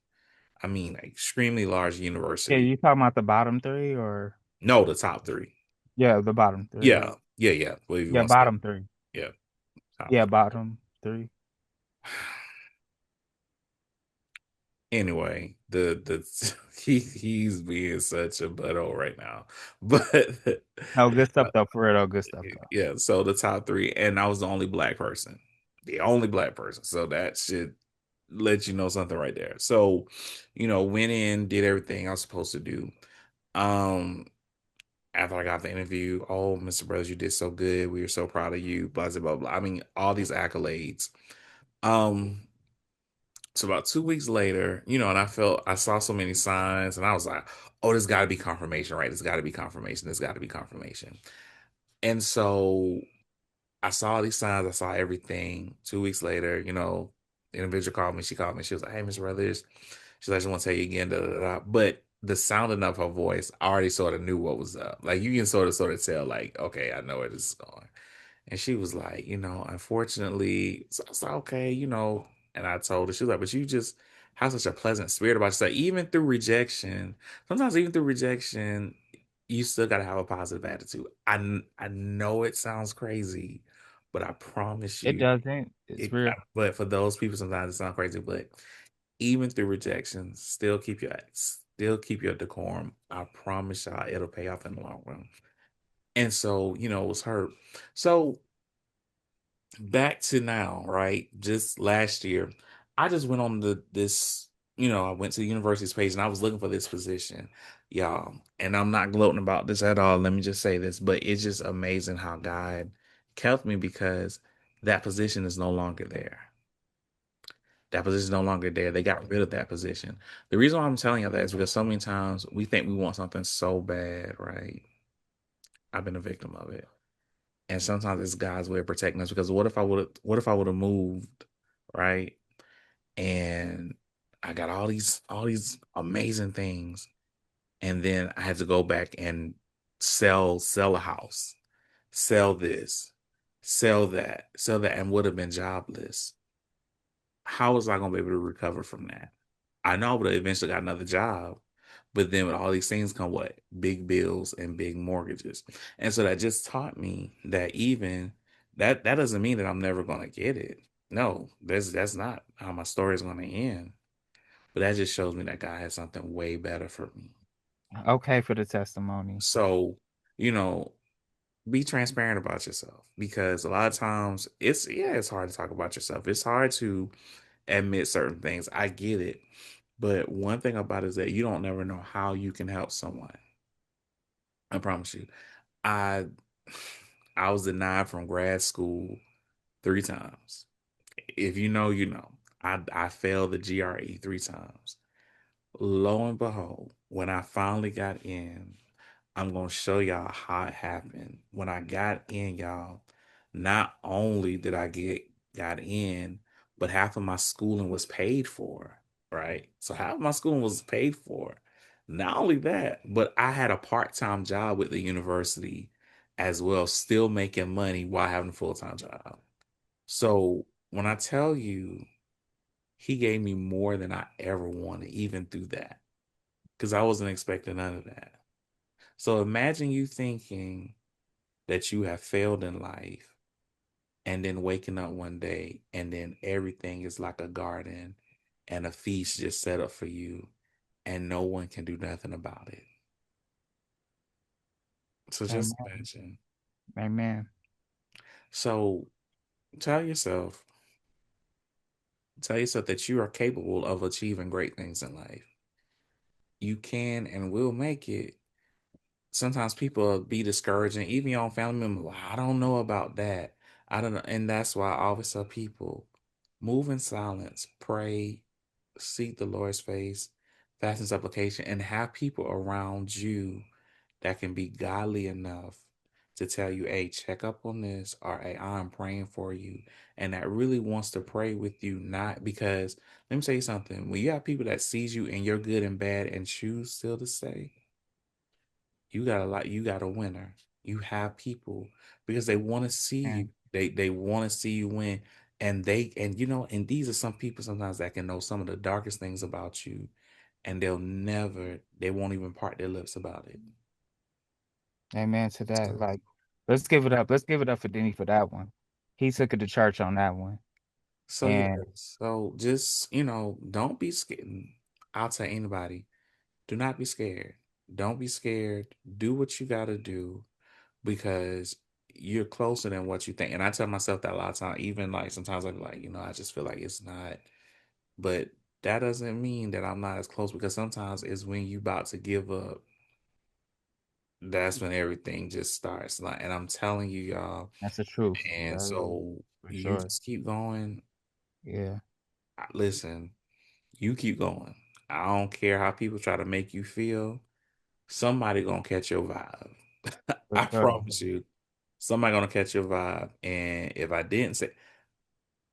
I mean, extremely large Yeah, university. you talking about the bottom three or No, the top three. yeah, the bottom three. Yeah, yeah, yeah. Whatever you Yeah, want to say. bottom three. Yeah, top Yeah, three. bottom three. Anyway, the he's being such a butthole right now, but No, good stuff though. For real though, good stuff though. yeah. So the top three, and I was the only black person. So that should let you know something right there. So, went in, did everything I was supposed to do. Um, After I got the interview, oh, Mr. Brothers, you did so good. We are so proud of you. Blah blah blah blah. I mean, all these accolades. Um, So about 2 weeks later, and I saw so many signs, and I was like, "Oh, there's got to be confirmation, right? There's got to be confirmation. There's got to be confirmation." And so I saw these signs. I saw everything. 2 weeks later, the individual called me. She called me. She was like, "Hey, Mr. Brothers," she's like, "I just want to tell you again." Da, da, da. Da." But the sounding of her voice, I already sort of knew what was up. Like you can sort of tell, like, okay, I know where this is going. And she was like, unfortunately, so I was like, okay, and I told her, she was like, but you just have such a pleasant spirit about yourself. Even through rejection, sometimes even through rejection, you still got to have a positive attitude. I know it sounds crazy, but I promise It you, doesn't. It's real. but for those people, sometimes it sounds crazy, but even through rejection, still keep your decorum. I promise y'all, it'll pay off in the long run. And so, it was her. So back to now, right? Just last year, I just went on I went to the university's page and I was looking for this position, y'all. And I'm not gloating about this at all. Let me just say this, but it's just amazing how God kept me because that position is no longer there. That position is no longer there. They got rid of that position. The reason why I'm telling you that is because so many times we think we want something so bad, right? I've been a victim of it. And sometimes it's God's way of protecting us because what if I would have moved, right? and I got all these amazing things, and then I had to go back and sell a house, sell this, sell that, and would have been jobless. How was I gonna be able to recover from that? I know I would have eventually got another job, but then with all these things come what? Big bills and big mortgages. And so that just taught me that even that doesn't mean that I'm never gonna get it. No, that's not how my story is gonna end. But that just shows me that God has something way better for me. Okay for the testimony. So, you know, be transparent about yourself because a lot of times it's hard to talk about yourself. It's hard to admit certain things. I get it. But one thing about it is that you don't never know how you can help someone. I promise you. I I was denied from grad school 3 times. If you know, you know. I failed the GRE 3 times. Lo and behold, when I finally got in, I'm gonna show y'all how it happened. When I got in, y'all, not only did I got in, but half of my schooling was paid for, right? So half of my schooling was paid for. Not only that, but I had a part-time job with the university as well, still making money while having a full-time job. So when I tell you he gave me more than I ever wanted, even through that, because I wasn't expecting none of that. So imagine you thinking that you have failed in life and then waking up one day and then everything is like a garden and a feast just set up for you and no one can do nothing about it. So just Amen. imagine. Amen. So tell yourself, tell yourself that you are capable of achieving great things in life. You can and will make it. Sometimes people be discouraging, even your own family members. "Well, I don't know about that. I don't know." And that's why I always tell people move in silence, pray, seek the Lord's face, fast and supplication, and have people around you that can be godly enough to tell you, hey, check up on this, or hey, I'm praying for you. And that really wants to pray with you, not because let me tell you something. When you have people that sees you and you're good and bad and choose still to stay, you got a winner. You have people because they want to see you. And They want to see you win. And these are some people sometimes that can know some of the darkest things about you and they won't even part their lips about it. amen to that. So Like, let's give it up. Let's give it up for Denny for that one. He took it to church on that one. so yeah, And so just, don't be scared. I'll tell anybody, do not be scared. Don't be scared. Do what you got to do because you're closer than what you think. And I tell myself that a lot of times, even like sometimes I'm like, I just feel like it's not. But that doesn't mean that I'm not as close because sometimes it's when you about to give up, that's when everything just starts. Like, and I'm telling you, y'all. that's the truth. And That is so for you sure. just keep going. Yeah, Listen, you keep going. I don't care how people try to make you feel. Somebody gonna catch your vibe. for I sure. promise you. Somebody gonna catch your vibe. And if I didn't say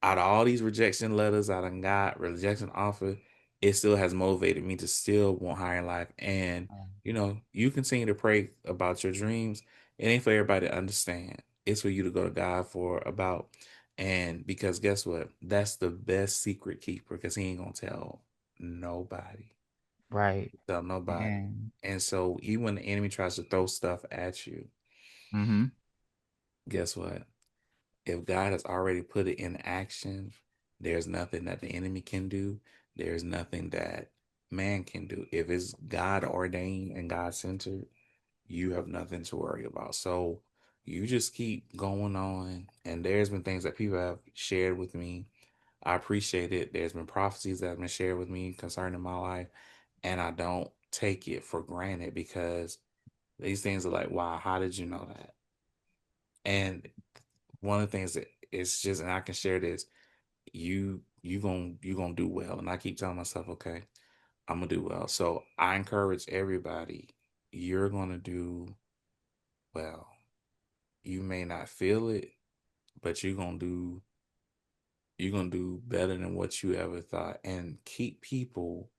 out of all these rejection letters I done got, rejection offer, it still has motivated me to still want higher in life. And you continue to pray about your dreams. It ain't for everybody to understand. It's for you to go to God for about. And because guess what? That's the best secret keeper because he ain't gonna tell nobody. Right. Tell nobody. And And so even when the enemy tries to throw stuff at you, mm-hmm. guess what? If God has already put it in action, there's nothing that the enemy can do. There's nothing that man can do. If it's God ordained and God centered, you have nothing to worry about. So you just keep going on. And there's been things that people have shared with me. I appreciate it. There's been prophecies that have been shared with me concerning my life. And I don't take it for granted because these things are like, wow, how did you know that? And one of the things that it's just, and I can share this, you gonna do well. And I keep telling myself, okay, I'm gonna do well. So I encourage everybody, you're gonna do well. You may not feel it, but you're gonna do You're gonna do better than what you ever thought, and keep people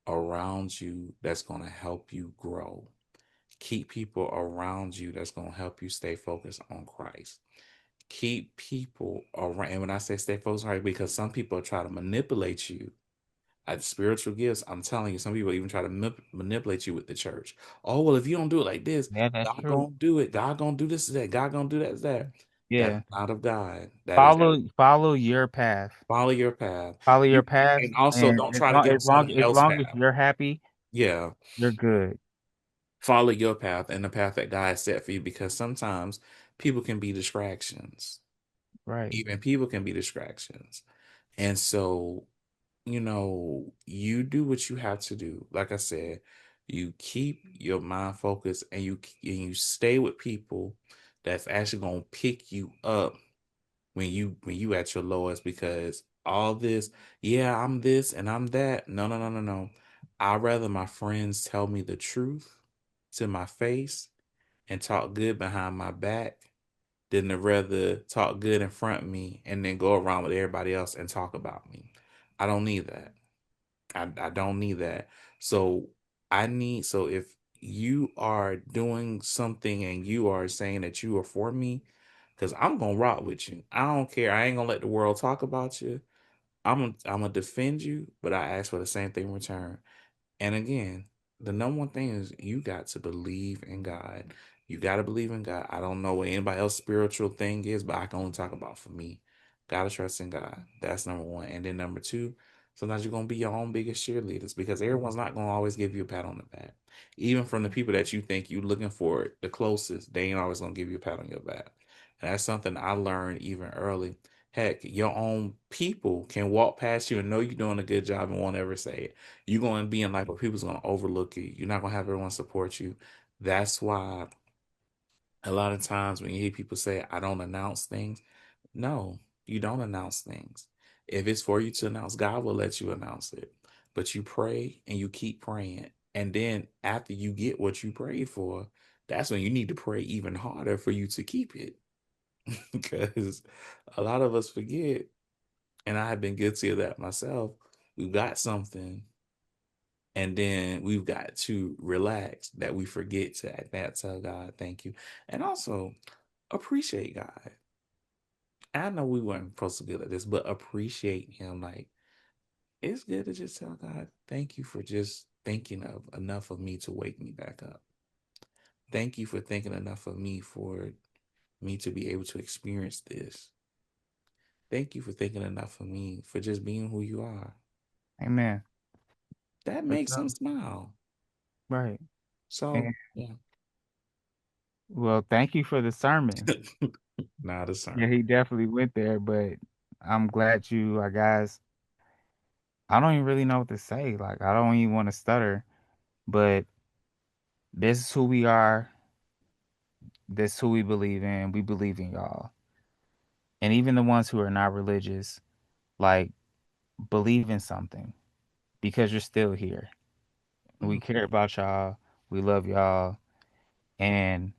around you that's gonna help you grow. Keep people around you that's gonna help you stay focused on Christ. Keep people around, and when I say stay focused on Christ, because some people try to manipulate you. At spiritual gifts, I'm telling you, some people even try to manipulate you with the church. Oh well, if you don't do it like this, Yeah, that's God true. gonna do it. God gonna do this, that. God gonna do that, that. That's Yeah. not of God. That is Follow your path. follow your path. Follow your You path, and also and don't try to get on someone as else's long as path. you're happy, Yeah, you're good. follow your path and the path that God set for you, because sometimes people can be distractions. Right. Even people can be distractions. And so, you do what you have to do. Like I said, you keep your mind focused, and you stay with people that's actually gonna pick you up when you at your lowest, because all this, yeah, I'm this and I'm that. No, no, no, no, no. I'd rather my friends tell me the truth to my face and talk good behind my back than to rather talk good in front of me and then go around with everybody else and talk about me. I don't need that. I don't need that. So so if you are doing something and you are saying that you are for me, because I'm gonna rock with you. I don't care. I ain't gonna let the world talk about you. I'm gonna defend you, but I ask for the same thing in return. And again, the number one thing is you got to believe in God. You got to believe in God. I don't know what anybody else's spiritual thing is, but I can only talk about for me. Gotta trust in God. That's number one. And then number two, sometimes you're gonna be your own biggest cheerleaders, because everyone's not gonna always give you a pat on the back. Even from the people that you think you're looking for the closest, they ain't always gonna give you a pat on your back. And that's something I learned even early. Heck, your own people can walk past you and know you're doing a good job and won't ever say it. You're going to be in life where people's going to overlook you. You're not going to have everyone support you. That's why a lot of times when you hear people say, I don't announce things, no, you don't announce things. If it's for you to announce, God will let you announce it. But you pray and you keep praying. And then after you get what you prayed for, that's when you need to pray even harder for you to keep it. Because a lot of us forget, and I have been guilty of that myself. We've got something, and then we've got to relax that we forget to at that tell God thank you, and also appreciate God. I know we weren't supposed to be like this, but appreciate Him. Like, it's good to just tell God thank you for just thinking of enough of me to wake me back up. Thank you for thinking enough of me for me to be able to experience this. Thank you for thinking enough of me for just being who you are. Amen. That For makes sure. Him smile. Right. And So yeah. well, thank you for the sermon. Not a Yeah, sermon. he definitely went there, but I'm glad I guys, I don't even really know what to say. Like, I don't even want to stutter, but this is who we are. This is who we believe in. We believe in y'all. And even the ones who are not religious, like, believe in something because you're still here. We Mm, care about y'all. We love y'all. And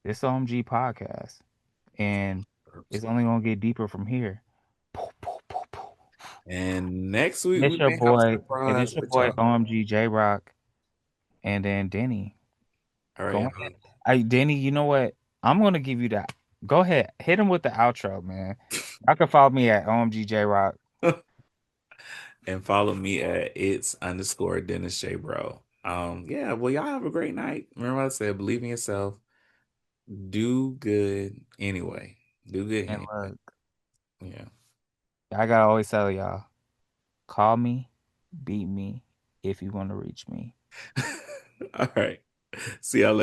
this OMG podcast. And it's only gonna get deeper from here. Poof, poof, poof, poof. and next week we may have a And surprise this your with boy y'all. OMG J Rock, and then Denny. All right, Go ahead. Hey Denny, you know what? I'm gonna give you that. Go ahead, hit him with the outro, man. Y'all can follow me at OMG J Rock. y'all. And follow me at it's underscore Dennis J Bro. Yeah, well, y'all have a great night. Remember what I said, believe in yourself, do good anyway. Do good And anyway. look, Yeah. I gotta always tell y'all, call me, beat me if you want to reach me. All right. See y'all later.